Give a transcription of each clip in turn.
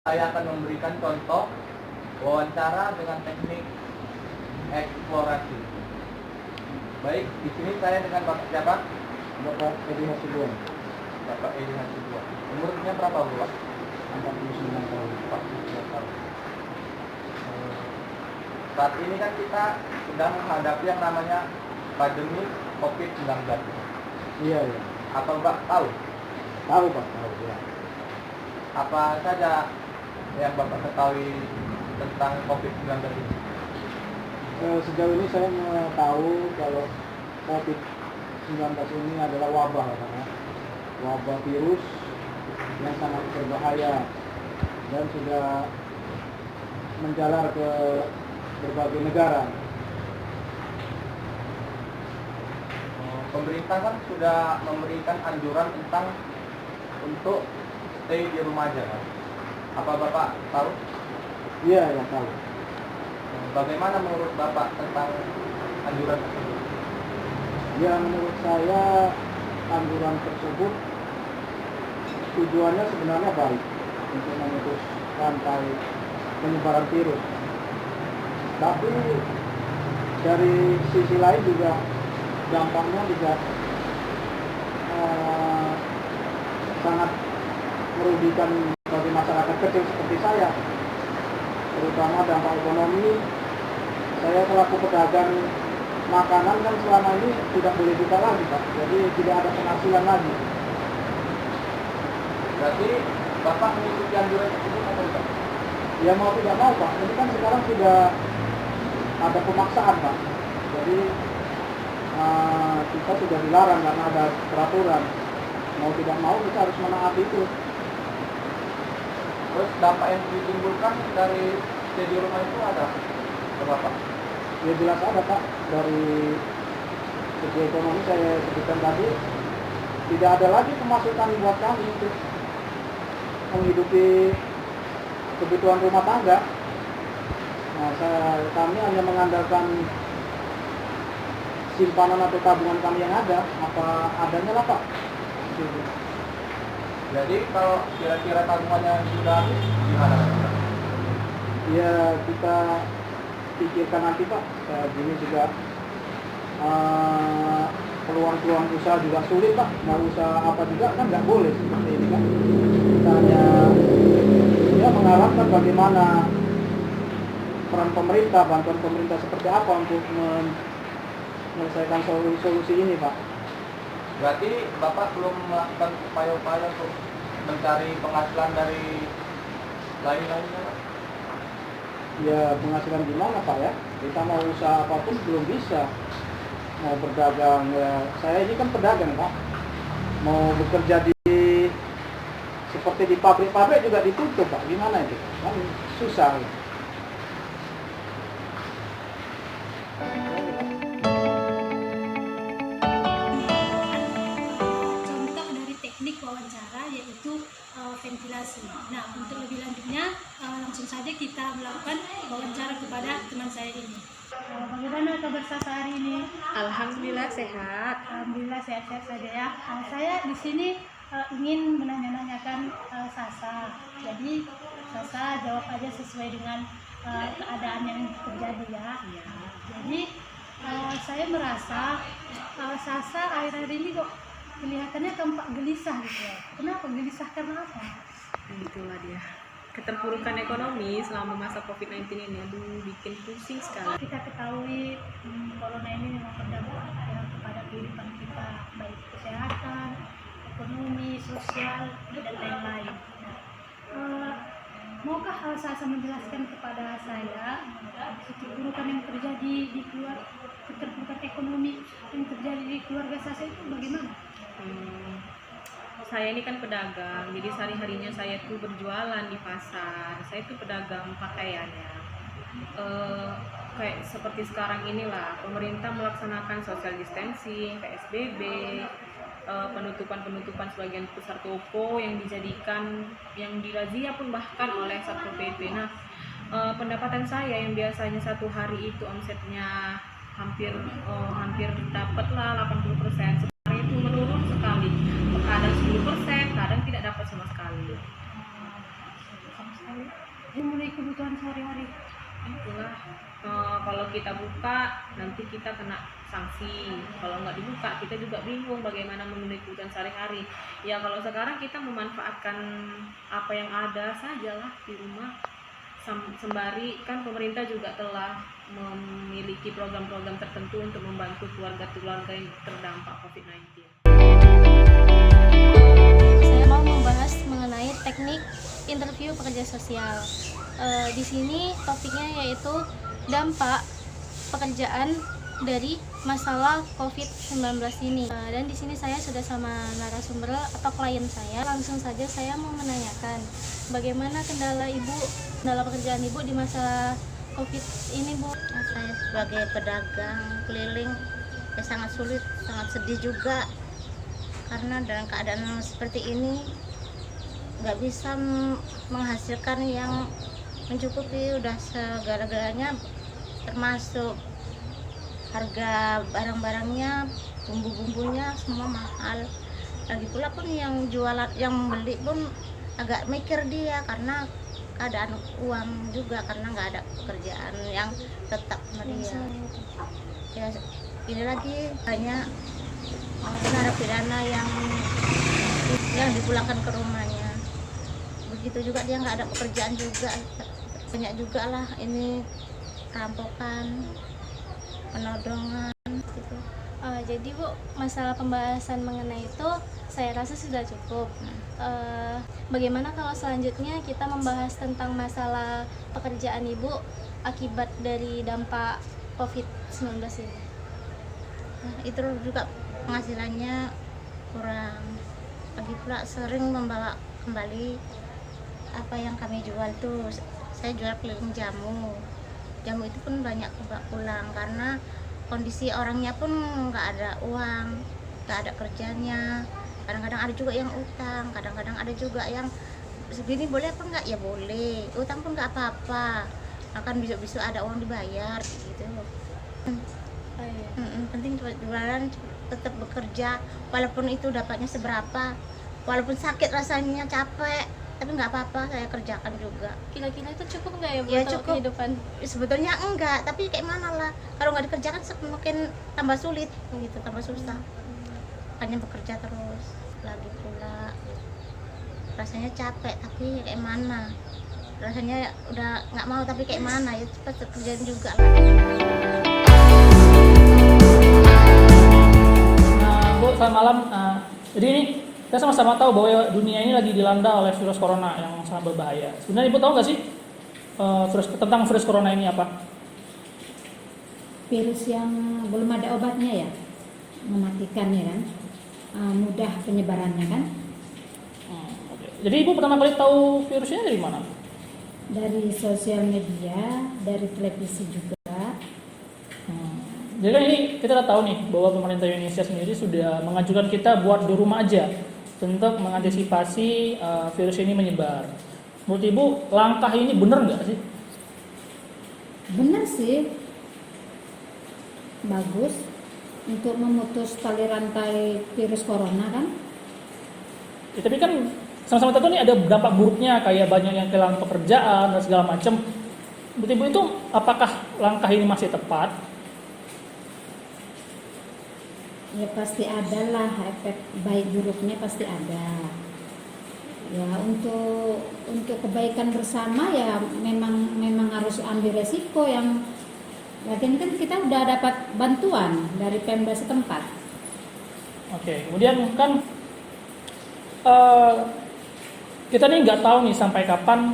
Saya akan memberikan contoh wawancara dengan teknik eksplorasi. Baik, di sini saya dengan Bapak siapa? Bapak Edi Hasibuan. Bapak Edi Hasibuan. Umurnya berapa, Bapak? 49 tahun. 49 tahun. Saat ini kan kita sedang menghadapi yang namanya pandemi COVID-19. Iya, iya. Apa Bapak tahu? Tahu Pak, tahu ya. Apa saja yang Bapak ketahui tentang COVID-19 ini? Sejauh ini saya tahu kalau COVID-19 ini adalah wabah, karena wabah virus yang sangat berbahaya dan sudah menjalar ke berbagai negara. Pemerintah kan sudah memberikan anjuran tentang untuk stay di rumah aja, kan? Apa Bapak tahu? Iya, ya tahu. Bagaimana menurut Bapak tentang anjuran tersebut? Ya, menurut saya anjuran tersebut tujuannya sebenarnya baik untuk memutus rantai penyebaran virus. Tapi dari sisi lain juga dampaknya juga sangat merugikan bagi masyarakat kecil seperti saya, terutama dampak ekonomi. Saya selaku pedagang makanan kan selama ini tidak boleh buka lagi Pak, jadi tidak ada penghasilan lagi. Berarti Bapak mengikuti anjuran tersebut atau tidak? Ya mau tidak mau Pak, ini kan sekarang sudah ada pemaksaan Pak, jadi kita sudah dilarang karena ada peraturan. Mau tidak mau kita harus menaati itu. Terus dampak yang ditimbulkan dari stay di rumah itu ada ke Bapak? Ya jelas ada Pak, dari segi ekonomi saya sebutkan tadi, tidak ada lagi pemasukan buat kami untuk menghidupi kebutuhan rumah tangga. Nah, kami hanya mengandalkan simpanan atau tabungan kami yang ada, apa adanya lah Pak. Jadi kalau kira-kira tabungannya sudah habis, gimana? Ya kita pikirkan nanti Pak. Gini juga peluang-peluang usaha juga sulit Pak. Mau usaha apa juga kan nggak boleh seperti ini kan. Kita hanya ya mengharapkan bagaimana peran pemerintah, bantuan pemerintah seperti apa untuk menyelesaikan solusi ini Pak. Berarti Bapak belum melakukan upaya-upaya untuk mencari penghasilan dari lain-lainnya, Pak? Ya penghasilan gimana Pak ya? Kita mau usaha apapun belum bisa. Mau berdagang ya, saya ini kan pedagang Pak. Mau bekerja seperti di pabrik-pabrik juga ditutup Pak. Gimana itu? Kan susah. Contoh dari teknik wawancara yaitu ventilasi. Nah, untuk lebih lanjutnya langsung saja kita melakukan wawancara kepada teman saya ini. Bagaimana kabar Sasa hari ini? Alhamdulillah sehat. Alhamdulillah sehat-sehat saja ya. Saya di sini ingin menanyakan Sasa. Jadi Sasa jawab aja sesuai dengan keadaan yang terjadi ya. Jadi saya merasa Sasa akhir-akhir ini kok kelihatannya tampak gelisah gitu ya. Kenapa gelisah, karena apa? Itulah dia. Keterpurukan ekonomi selama masa COVID-19 ini, aduh bikin pusing sekali. Kita ketahui corona ini memang berdampak ya, kepada kehidupan kita, baik kesehatan, ekonomi, sosial, dan lain-lain. Maukah Sasa menjelaskan kepada saya keterpurukan yang terjadi di keterpurukan ekonomi yang terjadi di keluarga Sasa itu bagaimana? Saya ini kan pedagang, jadi sehari-harinya saya tuh berjualan di pasar. Saya tuh pedagang pakaian ya. Kayak seperti sekarang inilah, pemerintah melaksanakan social distancing, PSBB, penutupan sebagian besar toko yang dirazia pun bahkan oleh Satpol PP. Nah, pendapatan saya yang biasanya satu hari itu omsetnya hampir dapatlah 80%, sekarang itu menurun sekali. Kadang 10%, kadang tidak dapat sama sekali. memenuhi kebutuhan sehari-hari. Itulah kalau kita buka nanti kita kena sanksi, kalau nggak dibuka kita juga bingung bagaimana memenuhi kebutuhan sehari-hari. Ya kalau sekarang kita memanfaatkan apa yang ada sajalah di rumah, sembari kan pemerintah juga telah memiliki program-program tertentu untuk membantu keluarga-keluarga yang terdampak COVID-19. Saya mau membahas mengenai teknik interview pekerja sosial. Di sini topiknya yaitu dampak pekerjaan dari masalah COVID-19 ini. Dan di sini saya sudah sama narasumber atau klien saya. Langsung saja saya mau menanyakan bagaimana kendala pekerjaan ibu di masa COVID ini, Bu? Saya sebagai pedagang keliling ya sangat sulit, sangat sedih juga karena dalam keadaan seperti ini nggak bisa menghasilkan yang mencukupi, udah segala-galanya, termasuk harga barang-barangnya, bumbu-bumbunya semua mahal. Lagi pula pun yang jualan, yang beli pun agak mikir dia karena keadaan uang juga, karena nggak ada pekerjaan yang tetap sama dia. Ya ini lagi banyak narapidana yang dipulangkan ke rumahnya. Begitu juga dia nggak ada pekerjaan juga, banyak juga lah ini perampokan, penodongan gitu. Jadi Bu, masalah pembahasan mengenai itu saya rasa sudah cukup. Bagaimana kalau selanjutnya kita membahas tentang masalah pekerjaan ibu akibat dari dampak COVID-19 ini? Nah, itu juga penghasilannya kurang, lagi pula sering membawa kembali apa yang kami jual tuh. Saya jual keliling jamu itu pun banyak pulang karena kondisi orangnya pun nggak ada uang, nggak ada kerjanya. Kadang-kadang ada juga yang utang, kadang-kadang ada juga yang segini boleh apa enggak, ya boleh, utang pun nggak apa-apa, akan besok-besok ada uang dibayar gitu. Penting jualan, tetap bekerja walaupun itu dapatnya seberapa, walaupun sakit rasanya, capek, tapi nggak apa-apa, saya kerjakan juga. Kira-kira itu cukup nggak ya Bu Ya untuk cukup, kehidupan? sebetulnya enggak, tapi kayak mana lah, kalau nggak dikerjakan semakin tambah sulit gitu, tambah susah. Hanya bekerja terus, lagi pula rasanya capek, tapi kayak mana, rasanya udah nggak mau tapi kayak mana, ya cepat kerjain juga lah. Bu, selamat malam. Jadi ini kita sama-sama tahu bahwa dunia ini lagi dilanda oleh virus corona yang sangat berbahaya. Sebenarnya Ibu tahu nggak sih tentang virus corona ini apa? Virus yang belum ada obatnya ya, mematikan ya kan, mudah penyebarannya kan. Okay. Jadi Ibu pertama kali tahu virusnya dari mana? Dari sosial media, dari televisi juga. Jadi kan ini kita tahu nih bahwa pemerintah Indonesia sendiri sudah mengajukan kita buat di rumah aja untuk mengantisipasi virus ini menyebar. Menurut Ibu langkah ini benar nggak sih? Benar sih, bagus untuk memutus tali rantai virus corona kan. Ya, tapi kan sama-sama tahu nih ada dampak buruknya, kayak banyak yang kehilangan pekerjaan dan segala macam. Menurut Ibu itu apakah langkah ini masih tepat? Ya pasti ada lah, efek baik buruknya pasti ada. Ya untuk kebaikan bersama ya memang harus ambil resiko yang lagian kan kita udah dapat bantuan dari Pemda setempat. Oke, kemudian kan kita nih nggak tahu nih sampai kapan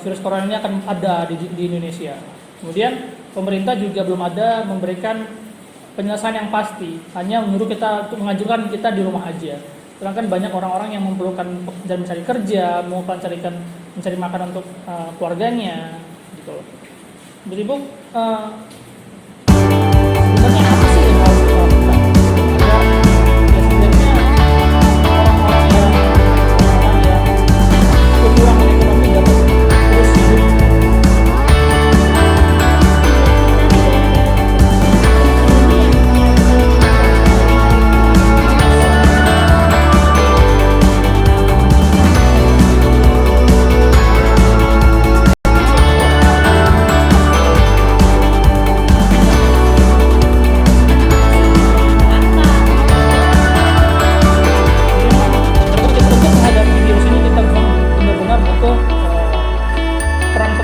virus corona ini akan ada di Indonesia. Kemudian pemerintah juga belum ada memberikan penyelesaian yang pasti, hanya menyuruh kita untuk mengajukan kita di rumah aja. Sedangkan banyak orang-orang yang memerlukan dan mencari kerja, mau mencari makan untuk keluarganya, gitu. Jadi Bu, sebenarnya apa sih yang harus dilakukan? Ya sebenarnya orang-orang yang kekurangan ekonomi dapat terus hidup.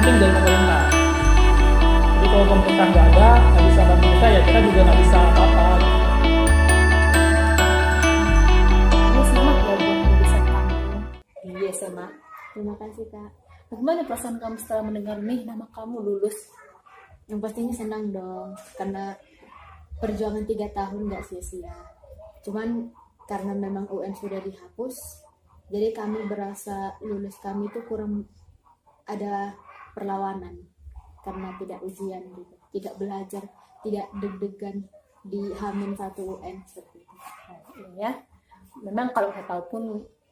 penting dari pemerintah. Jadi kalau pemerintah nggak ada, nggak bisa bantu kita, ya kita juga nggak bisa apa-apa. Ini semangat ya buat lulusan kamu di SMA. Terima kasih Kak. Bagaimana perasaan kamu setelah mendengar nih nama kamu lulus? Yang pastinya senang dong, karena perjuangan 3 tahun nggak sia-sia. Cuman karena memang UN sudah dihapus, jadi kami berasa lulus kami itu kurang ada perlawanan karena tidak ujian gitu, tidak belajar, tidak deg-degan di H-1 UN seperti itu. Ya, memang kalau saya tahu pun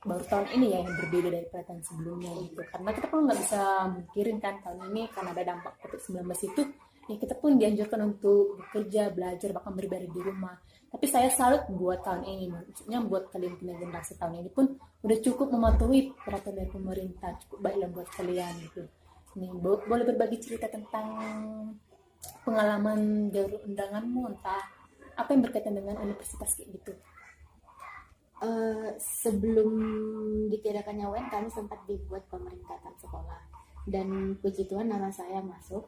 baru tahun ini ya yang berbeda daripada tahun sebelumnya gitu. Karena kita pun nggak bisa mungkirin kan tahun ini karena ada dampak COVID-19 itu, ya kita pun dianjurkan untuk bekerja, belajar, bahkan beribadah di rumah. Tapi saya salut buat tahun ini, maksudnya buat kalian punya generasi tahun ini pun udah cukup mematuhi peraturan dari pemerintah, cukup baiklah buat kalian gitu. Nih, boleh berbagi cerita tentang pengalaman jalur undanganmu, entah apa yang berkaitan dengan universitas kayak gitu. Sebelum ditiadakannya UN, kami sempat dibuat pemeringkatan sekolah, dan puji Tuhan nama saya masuk.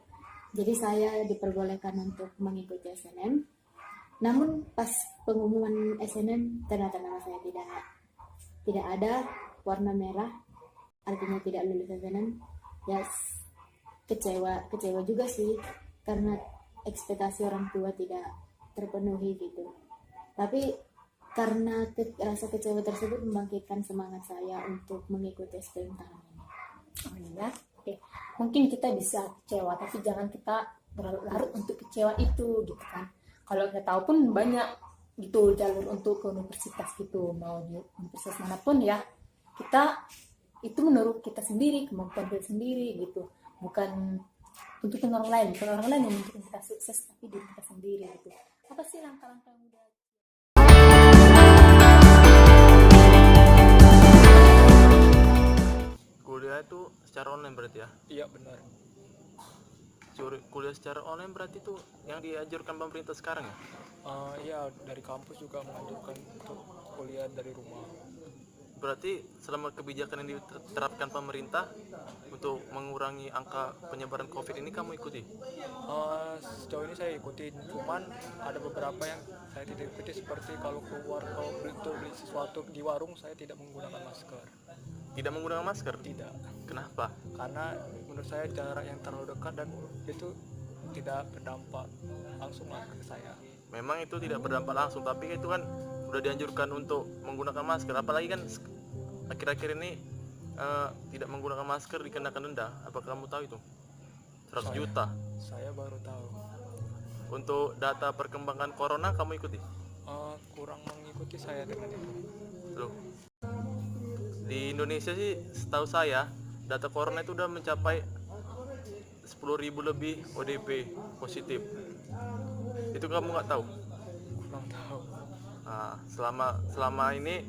Jadi saya diperbolehkan untuk mengikuti SNM. Namun pas pengumuman SNM ternyata nama saya tidak ada, warna merah, artinya tidak lulus SNM. Ya kecewa juga sih, karena ekspektasi orang tua tidak terpenuhi gitu. Tapi karena rasa kecewa tersebut membangkitkan semangat saya untuk mengikuti SBM tahun ini. Oh iya, oke. Mungkin kita bisa kecewa, tapi jangan kita berlarut untuk kecewa itu gitu kan. Kalau kita tahu pun banyak gitu jalur untuk ke universitas gitu, mau di universitas manapun ya, kita itu menurut kita sendiri, kemampuan kita sendiri gitu, bukan untuk orang lain yang menunjukkan kita sukses, tapi diri kita sendiri gitu. Apa sih langkah-langkah yang udah Kuliah itu secara online berarti ya? Iya benar. Kuliah secara online berarti itu yang dianjurkan pemerintah sekarang ya? Iya, dari kampus juga menganjurkan untuk kuliah dari rumah. Berarti selama kebijakan yang diterapkan pemerintah untuk mengurangi angka penyebaran COVID ini kamu ikuti? Sejauh ini saya ikutin, cuman ada beberapa yang saya tidak ikuti, seperti kalau beli sesuatu di warung saya tidak menggunakan masker. Tidak menggunakan masker? Tidak. Kenapa? Karena menurut saya jarak yang terlalu dekat dan itu tidak berdampak langsung ke saya. Memang itu tidak berdampak langsung, tapi itu kan udah dianjurkan untuk menggunakan masker. Apalagi kan akhir-akhir ini tidak menggunakan masker dikenakan denda. Apakah kamu tahu itu? 100 juta. Saya baru tahu. Untuk data perkembangan corona kamu ikuti? Kurang mengikuti saya dengan itu. Loh. Di Indonesia sih setahu saya data corona itu udah mencapai 10.000 lebih ODP positif. Itu kamu nggak tahu? Kurang tahu. Nah, selama ini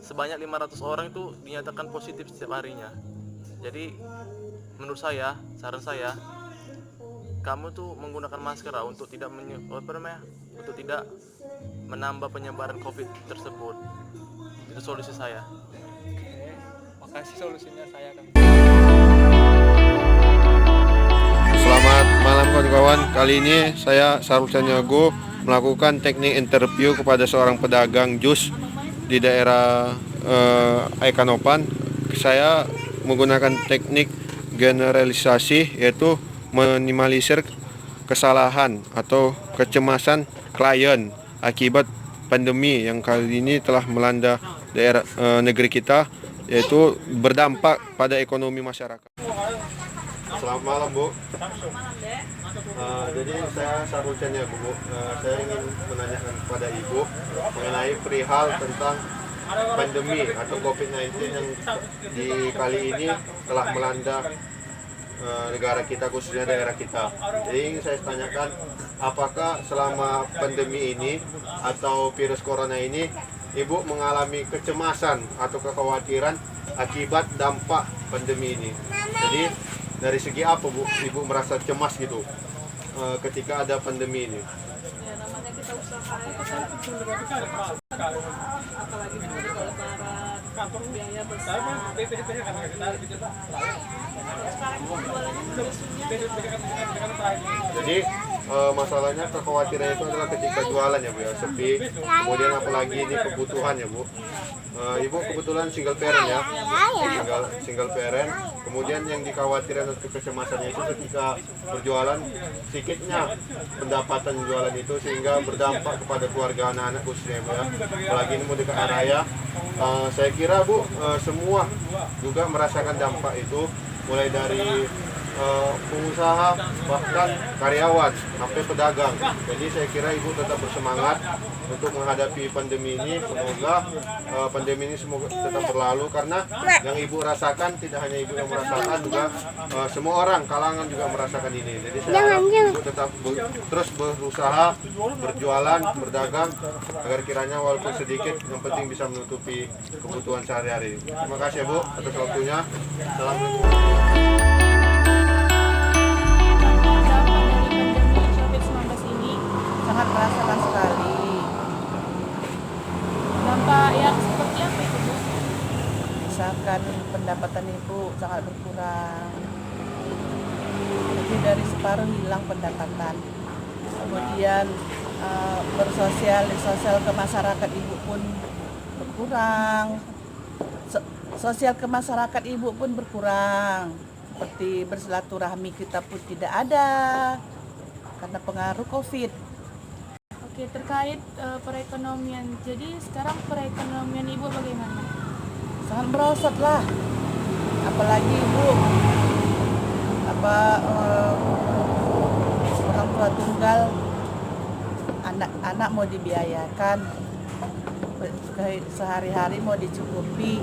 sebanyak 500 orang itu dinyatakan positif setiap harinya. Jadi menurut saya, saran saya, kamu tuh menggunakan masker untuk tidak untuk tidak menambah penyebaran COVID tersebut. Itu solusi saya. Makasih solusinya, saya akan. Selamat malam kawan-kawan. Kali ini saya Sarul Sanyago melakukan teknik interview kepada seorang pedagang jus di daerah Aikanopan. Saya menggunakan teknik generalisasi, yaitu minimalisir kesalahan atau kecemasan klien akibat pandemi yang kali ini telah melanda daerah negeri kita, yaitu berdampak pada ekonomi masyarakat. Selamat malam Bu. Jadi saya Sarul Sanyago, Bu. Saya ingin menanyakan kepada Ibu mengenai perihal tentang pandemi atau COVID-19 yang di kali ini telah melanda negara kita, khususnya daerah kita. Jadi ingin saya tanyakan, apakah selama pandemi ini atau virus corona ini Ibu mengalami kecemasan atau kekhawatiran akibat dampak pandemi ini? Jadi dari segi apa Bu Ibu merasa cemas gitu ketika ada pandemi ini? Ya, namanya kita usaha itu kan apalagi mau lebaran biaya besar. Sekarang jualannya Jadi masalahnya kekhawatiran itu adalah ketika jualan ya Bu ya, sepi. Kemudian apalagi ini kebutuhan ya Bu. Ibu kebetulan single parent ya, single parent. Kemudian yang dikhawatirkan untuk kecemasannya itu ketika berjualan sedikitnya pendapatan jualan itu sehingga berdampak kepada keluarga anak-anak khususnya Bu ya. Apalagi ini mau dekat hari raya. Saya kira Bu semua juga merasakan dampak itu, mulai dari pengusaha bahkan karyawan sampai pedagang. Jadi saya kira Ibu tetap bersemangat untuk menghadapi pandemi ini. Semoga pandemi ini semoga tetap berlalu, karena yang Ibu rasakan tidak hanya Ibu yang merasakan, juga semua orang kalangan juga merasakan ini. Jadi saya harap Ibu tetap terus berusaha, berjualan, berdagang agar kiranya walaupun sedikit yang penting bisa menutupi kebutuhan sehari-hari. Terima kasih ya Bu atas waktunya. Assalamualaikum. Sangat merasakan sekali. Dampak yang seperti apa itu Bu? Misalkan pendapatan ibu sangat berkurang, lebih dari separuh hilang pendapatan. Kemudian sosial ke masyarakat ibu pun berkurang. Sosial ke masyarakat ibu pun berkurang. Seperti bersilaturahmi kita pun tidak ada karena pengaruh COVID. Oke, terkait perekonomian. Jadi sekarang perekonomian Ibu bagaimana? Sangat merosot lah, apalagi ibu orang tua tunggal, anak-anak mau dibiayakan, sehari-hari mau dicukupi.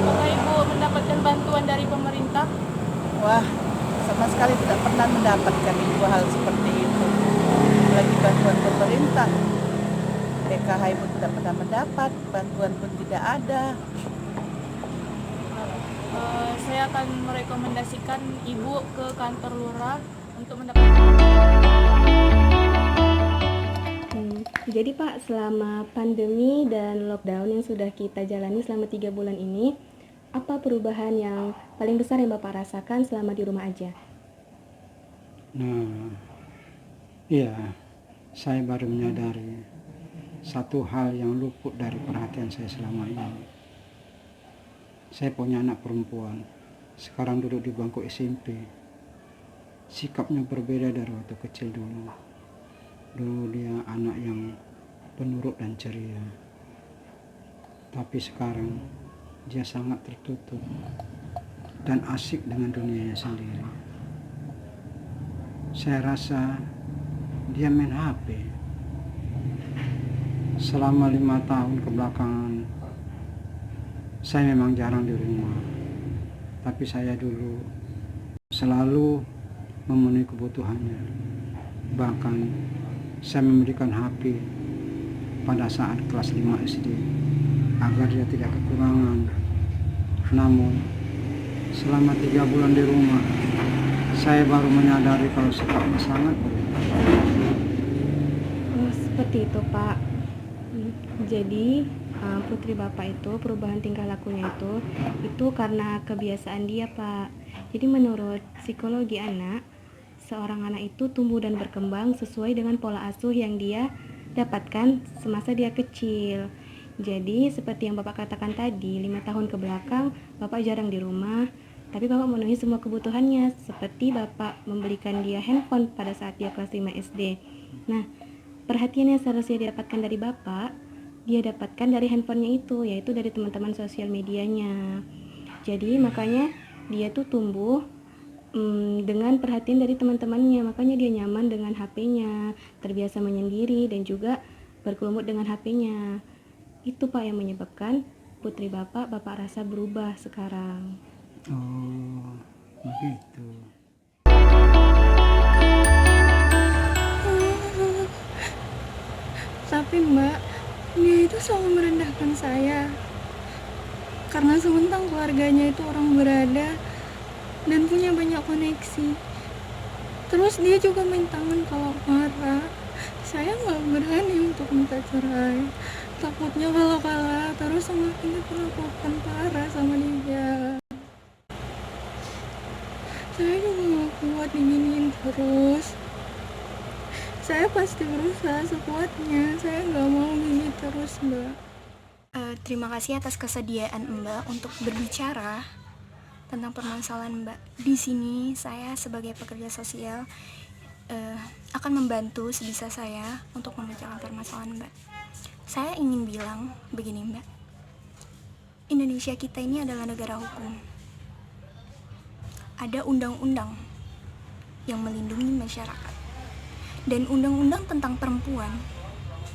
Apakah Ibu mendapatkan bantuan dari pemerintah? Wah, sama sekali tidak pernah mendapatkan ibu hal seperti itu. Apalagi bantuan pemerintah. PKH ibu tidak pernah mendapat, bantuan pun tidak ada. Saya akan merekomendasikan Ibu ke kantor lurah untuk mendapatkan. Jadi Pak, selama pandemi dan lockdown yang sudah kita jalani selama 3 bulan ini, apa perubahan yang paling besar yang Bapak rasakan selama di rumah aja? Nah, iya, saya baru menyadari satu hal yang luput dari perhatian saya selama ini. Saya punya anak perempuan, sekarang duduk di bangku SMP. Sikapnya berbeda dari waktu kecil dulu. Dulu dia anak yang penurut dan ceria. Tapi sekarang dia sangat tertutup dan asik dengan dunianya sendiri. Saya rasa dia main HP. Selama 5 tahun kebelakangan, saya memang jarang di rumah. Tapi saya dulu selalu memenuhi kebutuhannya. Bahkan saya memberikan HP pada saat kelas 5 SD agar dia tidak kekurangan. Namun selama 3 bulan di rumah, saya baru menyadari kalau sikapnya sangat berubah. Oh, seperti itu Pak. Jadi putri Bapak itu perubahan tingkah lakunya itu karena kebiasaan dia Pak. Jadi menurut psikologi anak, seorang anak itu tumbuh dan berkembang sesuai dengan pola asuh yang dia dapatkan semasa dia kecil. Jadi seperti yang Bapak katakan tadi, 5 tahun ke belakang Bapak jarang di rumah, tapi Bapak memenuhi semua kebutuhannya, seperti Bapak membelikan dia handphone pada saat dia kelas 5 SD. Nah, perhatian yang seharusnya didapatkan dari Bapak, dia dapatkan dari handphonenya itu, yaitu dari teman-teman sosial medianya. Jadi makanya dia tuh tumbuh dengan perhatian dari teman-temannya, makanya dia nyaman dengan HP-nya, terbiasa menyendiri dan juga berkelumut dengan HP-nya. Itu Pak yang menyebabkan putri Bapak rasa berubah sekarang. Oh, begitu. Tapi Mbak, dia itu selalu merendahkan saya. Karena sementang keluarganya itu orang berada dan punya banyak koneksi. Terus dia juga main tangan kalau marah. Saya nggak berani untuk minta cerai. Takutnya kalau kalah terus semakin diperlakukan parah sama dia. Saya juga nggak kuat diginiin terus. Saya pasti berusaha sekuatnya. Saya nggak mau gini terus, Mbak. Terima kasih atas kesediaan Mbak untuk berbicara tentang permasalahan Mbak. Di sini saya sebagai pekerja sosial akan membantu sebisa saya untuk memecahkan permasalahan Mbak. Saya ingin bilang begini Mbak, Indonesia kita ini adalah negara hukum. Ada undang-undang yang melindungi masyarakat. Dan undang-undang tentang perempuan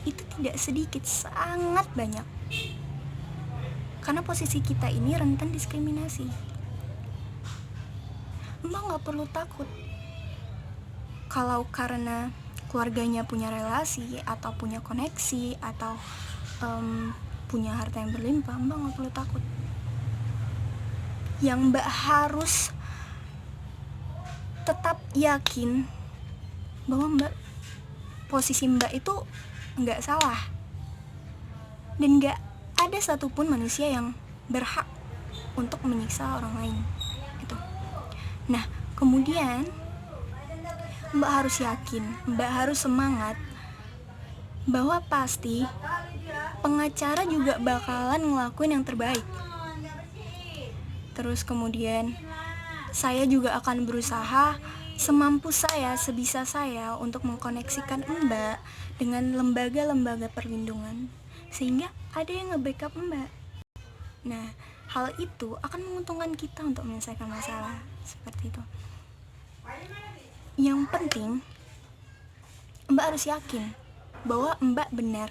itu tidak sedikit, sangat banyak. Karena posisi kita ini rentan diskriminasi. Mbak gak perlu takut kalau karena keluarganya punya relasi atau punya koneksi atau punya harta yang berlimpah. Mbak gak perlu takut. Yang Mbak harus tetap yakin bahwa posisi Mbak itu nggak salah dan nggak ada satupun manusia yang berhak untuk menyiksa orang lain gitu. Nah kemudian Mbak harus yakin, Mbak harus semangat bahwa pasti pengacara juga bakalan ngelakuin yang terbaik. Terus kemudian saya juga akan berusaha semampu saya, sebisa saya untuk mengkoneksikan Mbak dengan lembaga-lembaga perlindungan sehingga ada yang nge-backup Mbak. Nah, hal itu akan menguntungkan kita untuk menyelesaikan masalah seperti itu. Yang penting Mbak harus yakin bahwa Mbak benar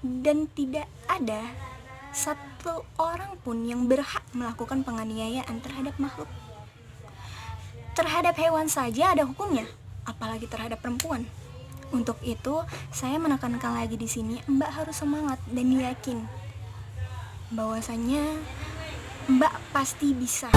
dan tidak ada satu orang pun yang berhak melakukan penganiayaan terhadap makhluk. Terhadap hewan saja ada hukumnya, apalagi terhadap perempuan. Untuk itu, saya menekankan lagi di sini, Mbak harus semangat dan yakin bahwasanya Mbak pasti bisa.